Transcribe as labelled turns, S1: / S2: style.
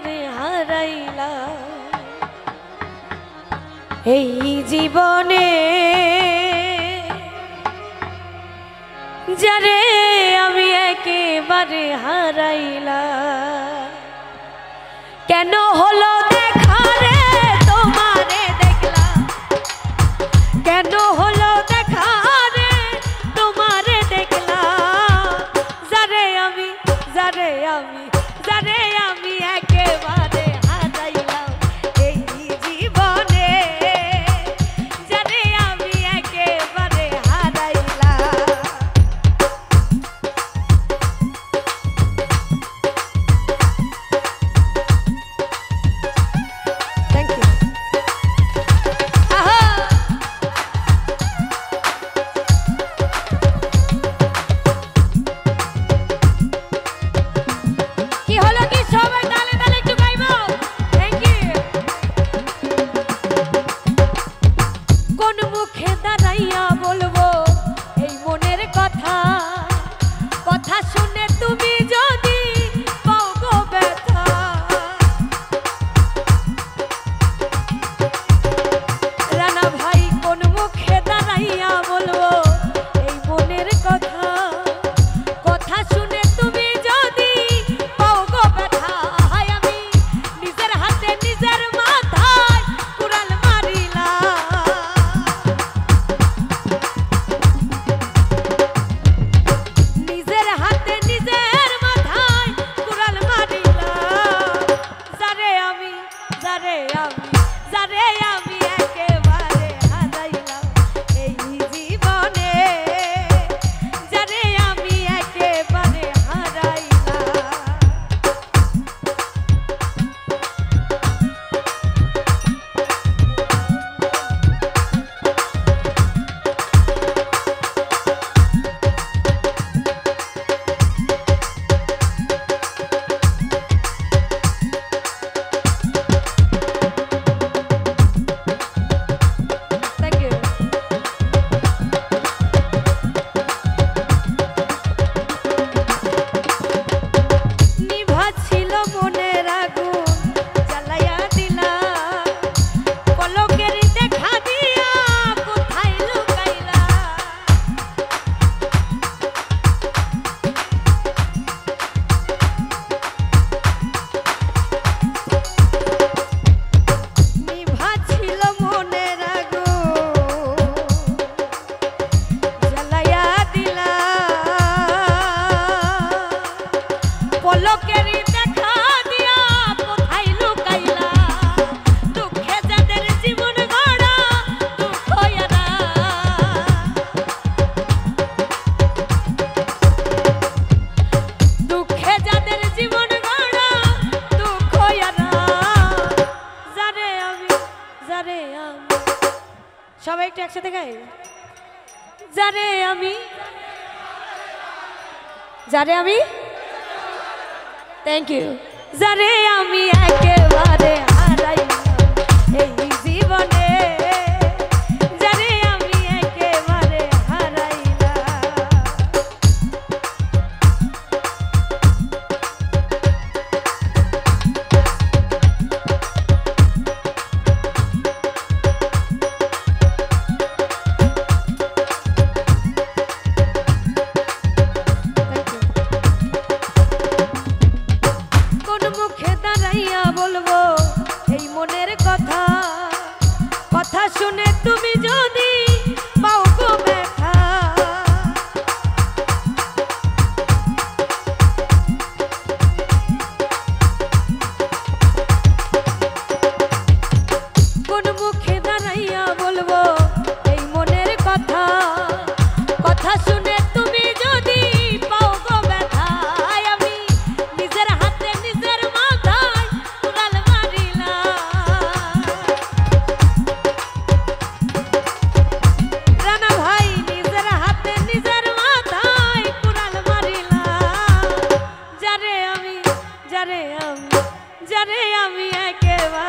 S1: একেবারে হারাইলা এই জীবনে যারে আমি একেবারে হারাইলা কেন হলো দেখা রে তোমারে দেখলাম কেন হলো দেখা রে তোমারে দেখলাম যারে আমি একেবারে হারাইলাম এই জীবনে যারে আমি একেবারে হারাইলাম থ্যাংক ইউ সবাই একটু একসাথে গাই যারে আমি থ্যাংক ইউ যারে আমি একেবারে হারাইলাম এই জীবনে যারে আমি একেবারে হারাইলাম কথা শুনে তুমি যদি পাও গো ব্যথা কোন মুখে দাঁড়াইয়া বলবো এই মনের কথা কথা শুনে তুমি যদি পাও গো ব্যথা আমি নিজের হাতে নিজের মাথায় কুড়াল মারিলাম রানা ভাই নিজের হাতে নিজের মাথায় কুড়াল মারিলাম যারে আমি একেবারে